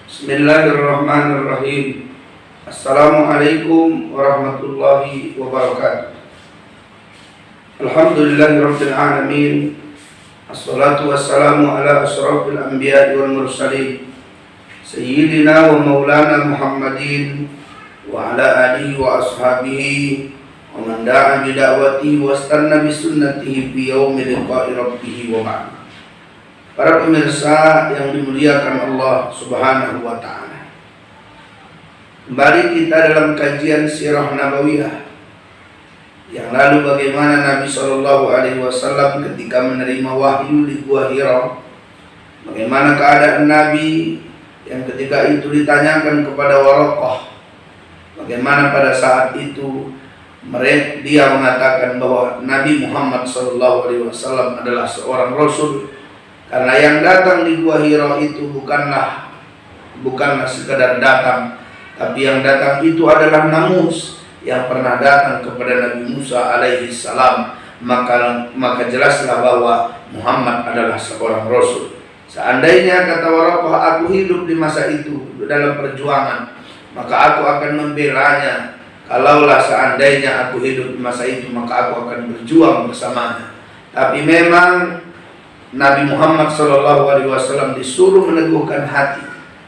Bismillahirrahmanirrahim. Assalamualaikum warahmatullahi wabarakatuh. Alhamdulillahirabbil alamin. Assalatu wassalamu ala asyrafil anbiya'i wal mursalin sayyidina wa maulana Muhammadin wa ala alihi wa ashabihi wa man da'a bi da'watihi wa istanna bi sunnatihi fi yaumi liqa'i rabbih wa ba'd. Para pemirsa yang dimuliakan Allah Subhanahu wa ta'ala, kembali kita dalam kajian sirah nabawiyah. Yang lalu bagaimana Nabi SAW ketika menerima wahyu di Gua Hira, bagaimana keadaan Nabi yang ketika itu ditanyakan kepada Waraqah, bagaimana pada saat itu dia mengatakan bahwa Nabi Muhammad SAW adalah seorang Rasul. Karena yang datang di Gua Hira itu bukanlah sekadar datang, tapi yang datang itu adalah namus yang pernah datang kepada Nabi Musa alaihi salam. Maka jelaslah bahwa Muhammad adalah seorang Rasul. Seandainya, kata Waraqah, aku hidup di masa itu dalam perjuangan, maka aku akan membelanya. Kalaulah seandainya aku hidup di masa itu, maka aku akan berjuang bersamanya. Tapi memang Nabi Muhammad SAW disuruh meneguhkan hati,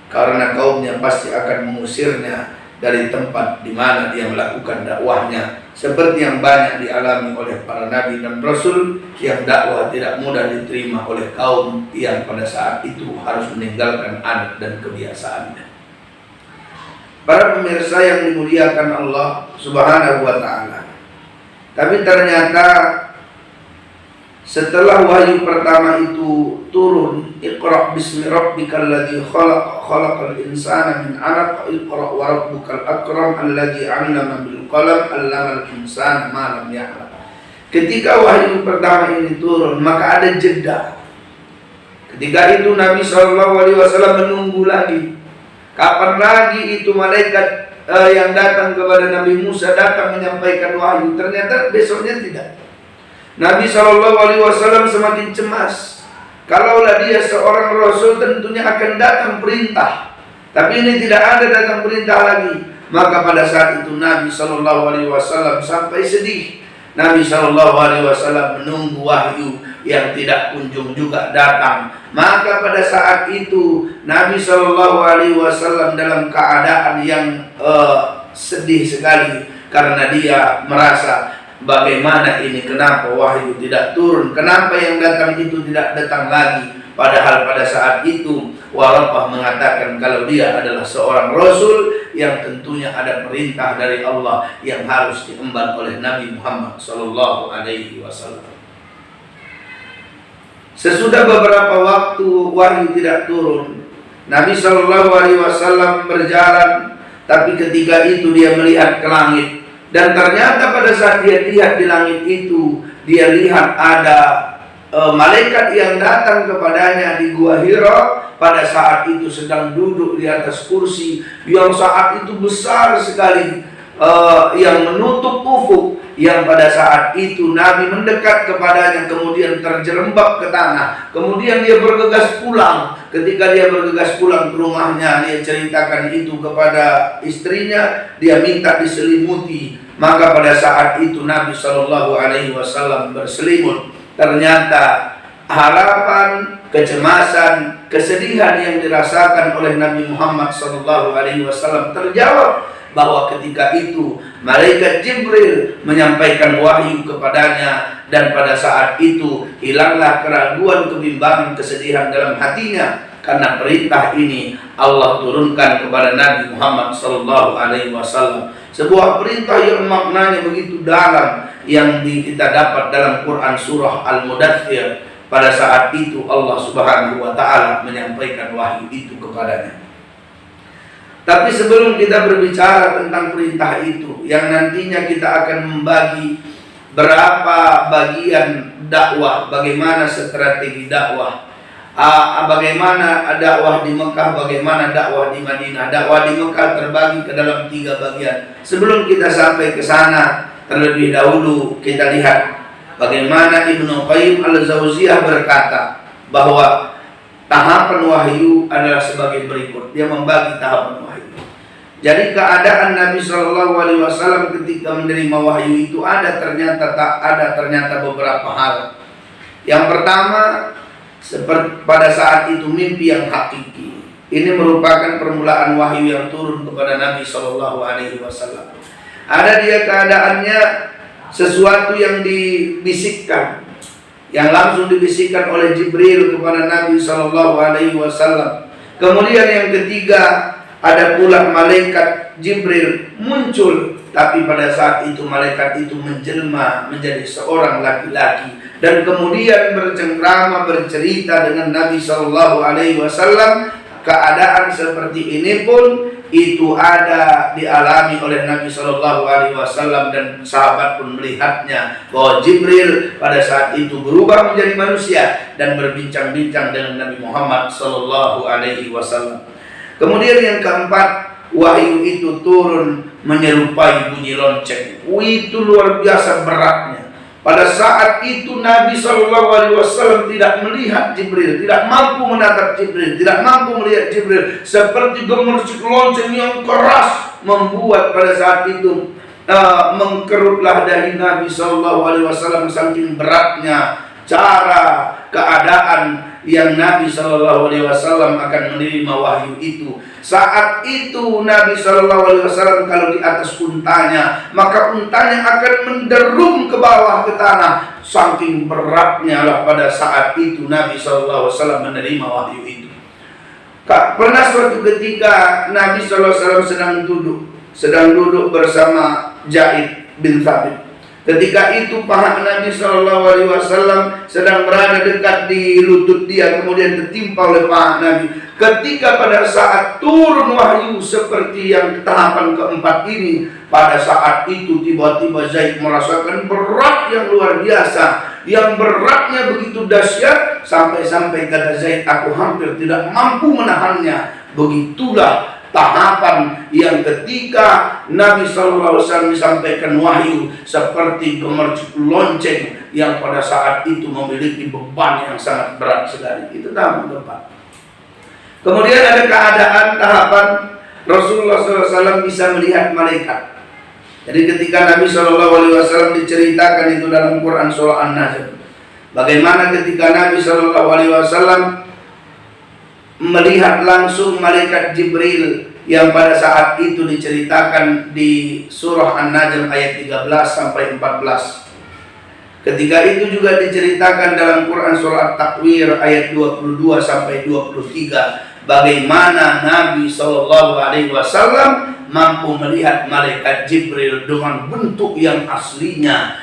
karena kaumnya pasti akan mengusirnya dari tempat di mana dia melakukan dakwahnya, seperti yang banyak dialami oleh para nabi dan rasul, yang dakwah tidak mudah diterima oleh kaum yang pada saat itu harus meninggalkan adat dan kebiasaannya. Para pemirsa yang dimuliakan Allah Subhanahu wa ta'ala, tapi ternyata setelah wahyu pertama itu turun, Iqra bismi rabbikal ladzi khalaq, khalaqal insana min 'alaq, Iqra wa rabbukal akram alladzi 'allama bil qalam, 'allamal insana ma lam ya'lam. Ketika wahyu pertama ini turun, maka ada jeda. Ketika itu Nabi SAW menunggu lagi. Kapan lagi itu malaikat yang datang kepada Nabi Musa datang menyampaikan wahyu? Ternyata besoknya tidak. Nabi SAW semakin cemas. Kalaulah dia seorang Rasul, tentunya akan datang perintah. Tapi ini tidak ada datang perintah lagi. Maka pada saat itu Nabi SAW sampai sedih. Nabi SAW menunggu wahyu yang tidak kunjung juga datang. Maka pada saat itu Nabi SAW dalam keadaan yang sedih sekali, karena dia merasa, bagaimana ini, kenapa wahyu tidak turun, kenapa yang datang itu tidak datang lagi. Padahal pada saat itu Waraqah mengatakan kalau dia adalah seorang Rasul yang tentunya ada perintah dari Allah yang harus diemban oleh Nabi Muhammad SAW. Sesudah beberapa waktu wahyu tidak turun, Nabi SAW berjalan, tapi ketika itu dia melihat ke langit. Dan ternyata pada saat dia lihat di langit itu, dia lihat ada malaikat yang datang kepadanya di Gua Hira. Pada saat itu sedang duduk di atas kursi yang saat itu besar sekali, yang menutup ufuk, yang pada saat itu Nabi mendekat kepadanya, kemudian terjerembab ke tanah. Kemudian dia bergegas pulang. Ketika dia bergegas pulang ke rumahnya, dia ceritakan itu kepada istrinya. Dia minta diselimuti. Maka pada saat itu Nabi SAW berselimut. Ternyata harapan, kecemasan, kesedihan yang dirasakan oleh Nabi Muhammad SAW terjawab, bahwa ketika itu malaikat Jibril menyampaikan wahyu kepadanya, dan pada saat itu hilanglah keraguan, kebimbangan, kesedihan dalam hatinya, karena perintah ini Allah turunkan kepada Nabi Muhammad SAW. Sebuah perintah yang maknanya begitu dalam, yang kita dapat dalam Quran surah Al-Mudaththir. Pada saat itu Allah Subhanahu wa ta'ala menyampaikan wahyu itu kepadanya. Tapi sebelum kita berbicara tentang perintah itu, yang nantinya kita akan membagi berapa bagian dakwah, bagaimana strategi dakwah, bagaimana dakwah di Mekah, bagaimana dakwah di Madinah. Dakwah di Mekah terbagi ke dalam 3 bagian. Sebelum kita sampai ke sana, terlebih dahulu kita lihat bagaimana Ibnu Qayyim al-Jauziyah berkata bahwa tahapan wahyu adalah sebagai berikut. Dia membagi tahapan wahyu. Jadi keadaan Nabi Shallallahu Alaihi Wasallam ketika menerima wahyu itu ada ternyata beberapa hal. Yang pertama, seperti pada saat itu mimpi yang hakiki. Ini merupakan permulaan wahyu yang turun kepada Nabi Shallallahu Alaihi Wasallam. Ada dia keadaannya sesuatu yang dibisikkan, yang langsung dibisikkan oleh Jibril kepada Nabi Shallallahu Alaihi Wasallam. Kemudian yang ketiga, ada pula malaikat Jibril muncul, tapi pada saat itu malaikat itu menjelma menjadi seorang laki-laki dan kemudian bercengkrama bercerita dengan Nabi Shallallahu Alaihi Wasallam. Keadaan seperti ini pun itu ada dialami oleh Nabi Shallallahu Alaihi Wasallam dan sahabat pun melihatnya bahwa Jibril pada saat itu berubah menjadi manusia dan berbincang-bincang dengan Nabi Muhammad Shallallahu Alaihi Wasallam. Kemudian yang keempat, wahyu itu turun menyerupai bunyi lonceng. Itu luar biasa beratnya. Pada saat itu Nabi Shallallahu Alaihi Wasallam tidak melihat Jibril, tidak mampu menatap Jibril, tidak mampu melihat Jibril. Seperti gemercik lonceng yang keras membuat pada saat itu mengkerutlah dahi Nabi Shallallahu Alaihi Wasallam saking beratnya cara keadaan yang Nabi Shallallahu Alaihi Wasallam akan menerima wahyu itu. Saat itu Nabi Shallallahu Alaihi Wasallam kalau di atas untanya, maka untanya akan menderum ke bawah ke tanah. Saking beratnya lah pada saat itu Nabi Shallallahu Alaihi Wasallam menerima wahyu itu. Pernah suatu ketika Nabi Shallallahu Alaihi Wasallam sedang duduk bersama Zaid bin Thabit. Ketika itu paha Nabi Shallallahu Alaihi Wasallam sedang berada dekat di lutut dia, kemudian tertimpa oleh paha Nabi. Ketika pada saat turun wahyu seperti yang tahapan keempat ini, pada saat itu tiba-tiba Zaid merasakan berat yang luar biasa, yang beratnya begitu dahsyat sampai-sampai kata Zaid, aku hampir tidak mampu menahannya. Begitulah tahapan yang ketika Nabi Shallallahu Alaihi Wasallam disampaikan wahyu seperti gemercik lonceng yang pada saat itu memiliki beban yang sangat berat sekali. Itu tahapan keempat. Kemudian ada keadaan tahapan Rasulullah SAW bisa melihat malaikat. Jadi ketika Nabi Shallallahu Alaihi Wasallam diceritakan itu dalam Quran surah An-Najm, bagaimana ketika Nabi Shallallahu Alaihi Wasallam melihat langsung malaikat Jibril yang pada saat itu diceritakan di surah An-Najm ayat 13 sampai 14. Ketika itu juga diceritakan dalam Quran surah At-Takwir ayat 22 sampai 23 bagaimana Nabi Shallallahu Alaihi Wasallam mampu melihat malaikat Jibril dengan bentuk yang aslinya,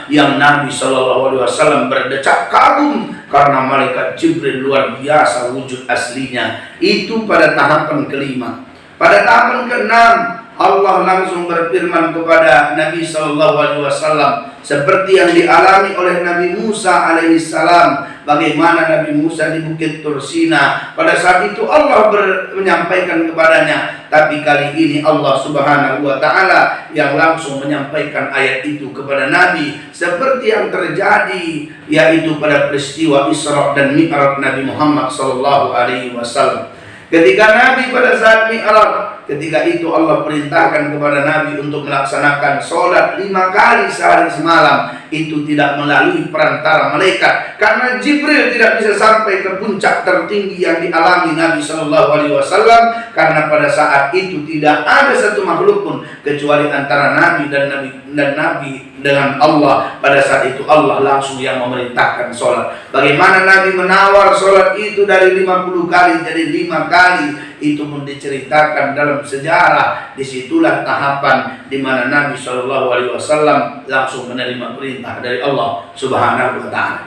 yang Nabi Shallallahu Alaihi Wasallam berdecak kagum karena malaikat Jibril luar biasa wujud aslinya. Itu pada tahapan kelima. Pada tahapan keenam, Allah langsung berfirman kepada Nabi Shallallahu Alaihi Wasallam seperti yang dialami oleh Nabi Musa alaihissalam. Bagaimana Nabi Musa di Bukit Tursina, pada saat itu Allah menyampaikan kepadanya, tapi kali ini Allah Subhanahu wa Ta'ala yang langsung menyampaikan ayat itu kepada Nabi, seperti yang terjadi yaitu pada peristiwa Isra dan Mi'raj Nabi Muhammad Sallallahu Alaihi Wasallam. Ketika Nabi pada saat Mi'raj, ketika itu Allah perintahkan kepada Nabi untuk melaksanakan sholat 5 kali sehari semalam. Itu tidak melalui perantara malaikat, karena Jibril tidak bisa sampai ke puncak tertinggi yang dialami Nabi Shallallahu Alaihi Wasallam, karena pada saat itu tidak ada satu makhluk pun kecuali antara Nabi dan Nabi dengan Allah. Pada saat itu Allah langsung yang memerintahkan sholat. Bagaimana Nabi menawar sholat itu dari 50 kali jadi 5 kali, itu pun diceritakan dalam sejarah. Disitulah tahapan di mana Nabi Shallallahu Alaihi Wasallam langsung menerima perintah dari Allah Subhanahu Wa Taala.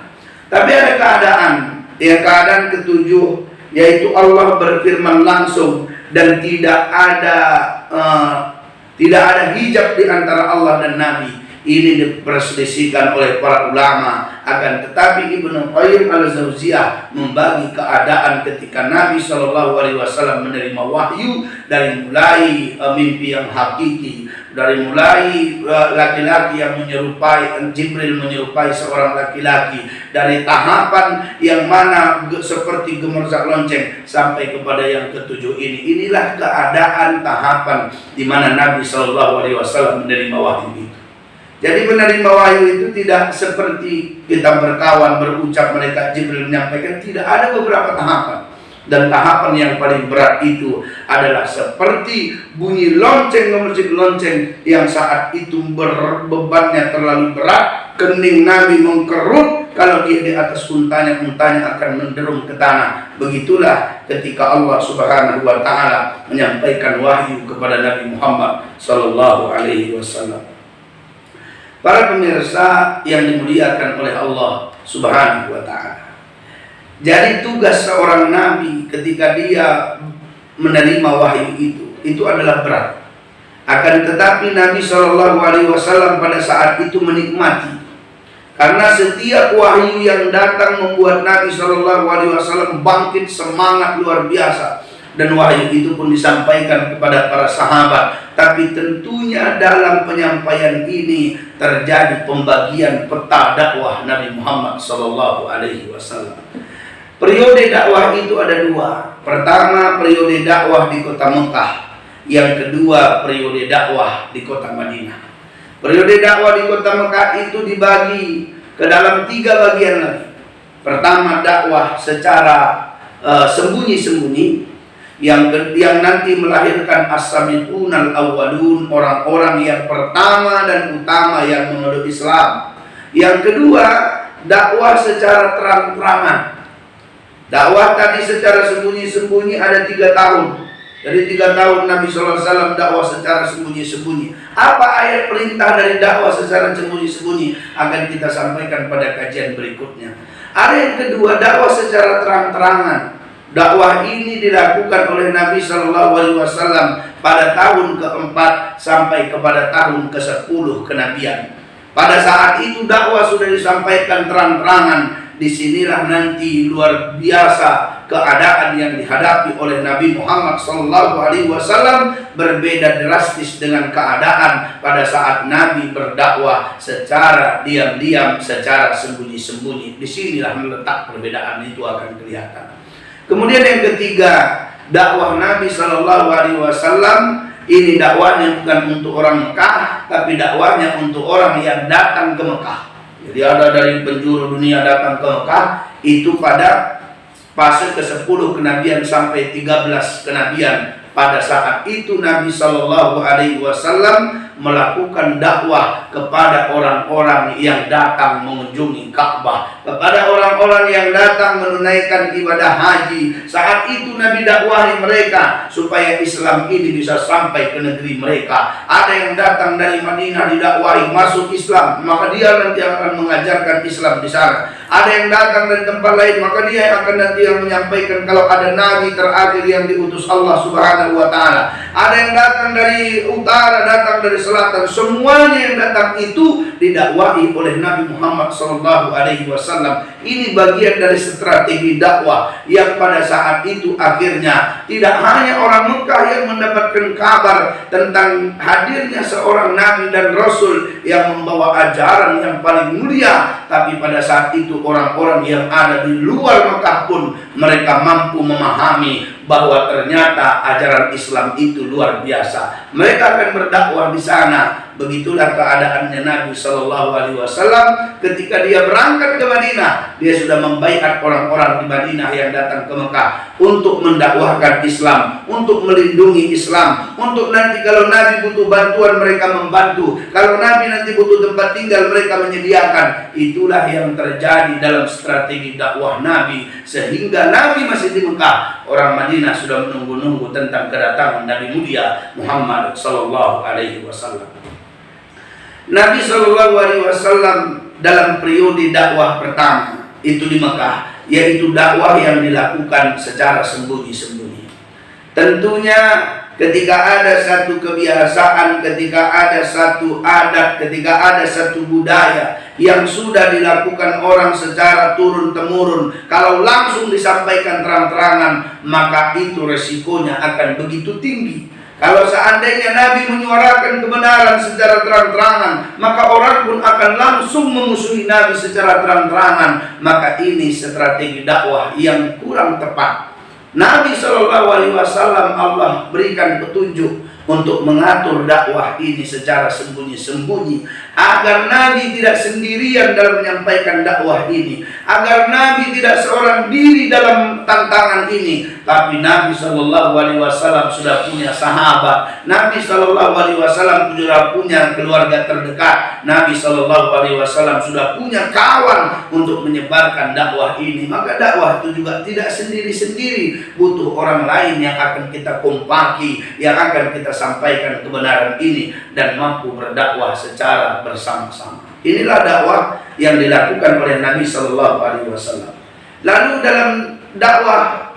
Tapi ada keadaan ketujuh, yaitu Allah berfirman langsung dan tidak ada hijab di antara Allah dan Nabi. Ini diperselisihkan oleh para ulama, akan tetapi Ibnu Qayyim al-Jauziyah membagi keadaan ketika Nabi Shallallahu Alaihi Wasallam menerima wahyu dari mulai mimpi yang hakiki, dari mulai laki-laki yang menyerupai, Jibril menyerupai seorang laki-laki, dari tahapan yang mana seperti gemersak lonceng sampai kepada yang ketujuh ini. Inilah keadaan tahapan di mana Nabi Shallallahu Alaihi Wasallam menerima wahyu itu. Jadi menerima wahyu itu tidak seperti kita berkawan berucap, mereka Jibril menyampaikan, tidak, ada beberapa tahapan. Dan tahapan yang paling berat itu adalah seperti bunyi lonceng gemercik lonceng yang saat itu bebannya terlalu berat, kening Nabi mengkerut, kalau dia di atas untanya akan menderung ke tanah. Begitulah ketika Allah Subhanahu wa Ta'ala menyampaikan wahyu kepada Nabi Muhammad sallallahu alaihi wasallam. Para pemirsa yang dimuliakan oleh Allah Subhanahu wa Ta'ala, jadi tugas seorang nabi ketika dia menerima wahyu itu adalah berat. Akan tetapi Nabi Shallallahu Alaihi Wasallam pada saat itu menikmati, karena setiap wahyu yang datang membuat Nabi Shallallahu Alaihi Wasallam bangkit semangat luar biasa. Dan wahyu itu pun disampaikan kepada para sahabat. Tapi tentunya dalam penyampaian ini terjadi pembagian peta dakwah Nabi Muhammad Shallallahu Alaihi Wasallam. Periode dakwah itu ada dua. Pertama, periode dakwah di kota Mekah. Yang kedua, periode dakwah di kota Madinah. Periode dakwah di kota Mekah itu dibagi ke dalam 3 bagian lagi. Pertama, dakwah secara sembunyi-sembunyi, yang nanti melahirkan as-sabiqunal awwalun, orang-orang yang pertama dan utama yang memeluk Islam. Yang kedua, dakwah secara terang-terangan. Dakwah tadi secara sembunyi-sembunyi ada 3 tahun. Jadi 3 tahun Nabi SAW dakwah secara sembunyi-sembunyi. Apa ayat perintah dari dakwah secara sembunyi-sembunyi akan kita sampaikan pada kajian berikutnya. Ada yang kedua, dakwah secara terang-terangan. Dakwah ini dilakukan oleh Nabi Shallallahu Alaihi Wasallam pada tahun keempat sampai kepada tahun ke-10 kenabian. Pada saat itu dakwah sudah disampaikan terang-terangan. Disinilah nanti luar biasa keadaan yang dihadapi oleh Nabi Muhammad Shallallahu Alaihi Wasallam, berbeda drastis dengan keadaan pada saat Nabi berdakwah secara diam-diam, secara sembunyi-sembunyi. Disinilah letak perbedaan itu akan kelihatan. Kemudian yang ketiga, dakwah Nabi Shallallahu Alaihi Wasallam ini dakwahnya bukan untuk orang Mekah, tapi dakwahnya untuk orang yang datang ke Mekah. Jadi ada dari penjuru dunia datang ke Mekah, itu pada fase ke-10 kenabian sampai 13 kenabian. Pada saat itu Nabi Shallallahu Alaihi Wasallam melakukan dakwah kepada orang-orang yang datang mengunjungi Ka'bah, kepada orang-orang yang datang menunaikan ibadah haji. Saat itu Nabi dakwahi mereka supaya Islam ini bisa sampai ke negeri mereka. Ada yang datang dari Madinah didakwahi masuk Islam, maka dia nanti akan mengajarkan Islam di sana. Ada yang datang dari tempat lain, maka dia akan nanti yang menyampaikan kalau ada nabi terakhir yang diutus Allah Subhanahu wa Ta'ala. Ada yang datang dari utara, datang dari selatan, semuanya yang datang itu didakwahi oleh Nabi Muhammad Sallallahu Alaihi Wasallam. Ini bagian dari strategi dakwah yang pada saat itu akhirnya tidak hanya orang Mekah yang mendapatkan kabar tentang hadirnya seorang nabi dan rasul yang membawa ajaran yang paling mulia, tapi pada saat itu orang-orang yang ada di luar Mekah pun mereka mampu memahami bahwa ternyata ajaran Islam itu luar biasa. Mereka akan berdakwah di sana. Begitulah keadaannya Nabi Shallallahu Alaihi Wasallam ketika dia berangkat ke Madinah. Dia sudah membaiat orang-orang di Madinah yang datang ke Mekah untuk mendakwahkan Islam, untuk melindungi Islam, untuk nanti kalau Nabi butuh bantuan mereka membantu, kalau Nabi nanti butuh tempat tinggal mereka menyediakan. Itulah yang terjadi dalam strategi dakwah Nabi, sehingga Nabi masih di Mekah, orang Madinah sudah menunggu-nunggu tentang kedatangan Nabi mulia Muhammad Sallallahu Alaihi Wasallam. Nabi Shallallahu Alaihi Wasallam dalam periode dakwah pertama itu di Mekah, yaitu dakwah yang dilakukan secara sembunyi-sembunyi. Tentunya ketika ada satu kebiasaan, ketika ada satu adat, ketika ada satu budaya yang sudah dilakukan orang secara turun-temurun, kalau langsung disampaikan terang-terangan, maka itu resikonya akan begitu tinggi. Kalau seandainya Nabi menyuarakan kebenaran secara terang-terangan, maka orang pun akan langsung memusuhi Nabi secara terang-terangan. Maka ini strategi dakwah yang kurang tepat. Nabi SAW Allah berikan petunjuk untuk mengatur dakwah ini secara sembunyi-sembunyi, agar Nabi tidak sendirian dalam menyampaikan dakwah ini, agar Nabi tidak seorang diri dalam tantangan ini, tapi Nabi SAW sudah punya sahabat, Nabi SAW sudah punya keluarga terdekat, Nabi SAW sudah punya kawan untuk menyebarkan dakwah ini. Maka dakwah itu juga tidak sendiri-sendiri, butuh orang lain yang akan kita kompaki, yang akan kita sampaikan kebenaran ini dan mampu berdakwah secara bersama-sama. Inilah dakwah yang dilakukan oleh Nabi Shallallahu Alaihi Wasallam. Lalu dalam dakwah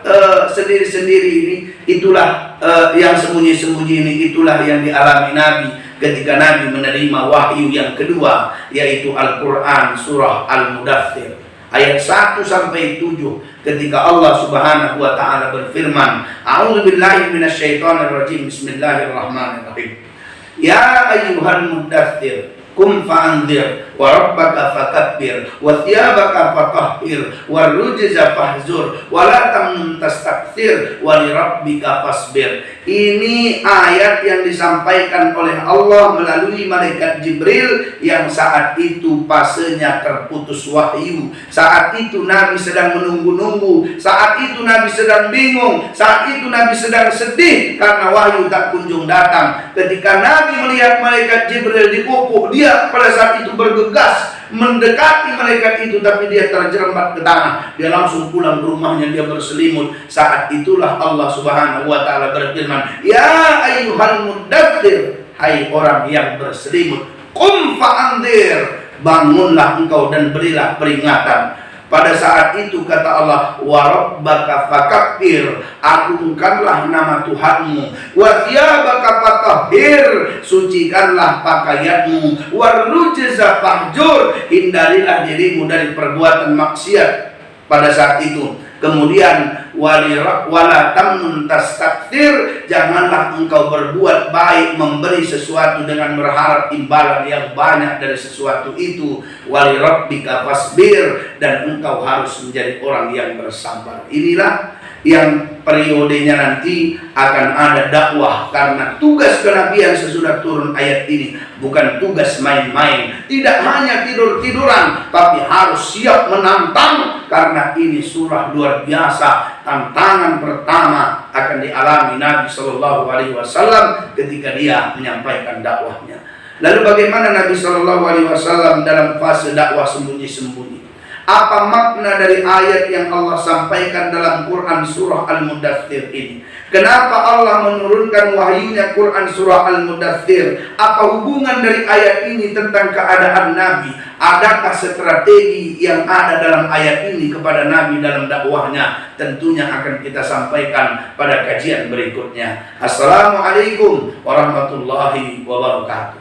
sendiri-sendiri ini, itulah yang sembunyi-sembunyi ini, itulah yang dialami Nabi ketika Nabi menerima wahyu yang kedua, yaitu Al-Quran surah Al-Mudaththir ayat 1 sampai 7, ketika Allah Subhanahu wa taala berfirman, A'udzubillahi minasyaitonirrajim, bismillahirrahmanirrahim. Ya ayyuhal mudaththir kum fa'anzir wa rabbaka fakabbir wa thiyabaka fatahhir wa rujza fahzur wa la tamnun tastakthir wa li rabbika fasbir. Ini ayat yang disampaikan oleh Allah melalui malaikat Jibril yang saat itu fasenya terputus wahyu. Saat itu Nabi sedang menunggu-nunggu, saat itu Nabi sedang bingung, saat itu Nabi sedang sedih karena wahyu tak kunjung datang. Ketika Nabi melihat malaikat Jibril di pupuk, dia pada saat itu bergegas mendekati malaikat itu, tapi dia terjerembab ke tanah. Dia langsung pulang ke rumahnya, dia berselimut. Saat itulah Allah Subhanahu wa taala berfirman, Ya ayyuhal mudaththir, hai orang yang berselimut, qum fa'anzir, bangunlah engkau dan berilah peringatan. Pada saat itu kata Allah, wa rabbaka fakabbir, agungkanlah nama Tuhanmu, wa thiyabaka fatahhir, sucikanlah pakaianmu, wa rujza fahjur, hindarilah dirimu dari perbuatan maksiat pada saat itu. Kemudian wala tamnun tastakthir, janganlah engkau berbuat baik, memberi sesuatu dengan berharap imbalan yang banyak dari sesuatu itu. Wali rabbika fasbir, dan engkau harus menjadi orang yang bersabar. Inilah yang periodenya nanti akan ada dakwah, karena tugas kenabian sesudah turun ayat ini bukan tugas main-main, tidak hanya tidur-tiduran, tapi harus siap menantang, karena ini surah luar biasa. Tantangan pertama akan dialami Nabi Shallallahu Alaihi Wasallam ketika dia menyampaikan dakwahnya. Lalu bagaimana Nabi Shallallahu Alaihi Wasallam dalam fase dakwah sembunyi-sembunyi? Apa makna dari ayat yang Allah sampaikan dalam Quran surah Al-Mudaththir ini? Kenapa Allah menurunkan wahyunya Quran surah Al-Mudaththir? Apa hubungan dari ayat ini tentang keadaan Nabi? Adakah strategi yang ada dalam ayat ini kepada Nabi dalam dakwahnya? Tentunya akan kita sampaikan pada kajian berikutnya. Assalamualaikum warahmatullahi wabarakatuh.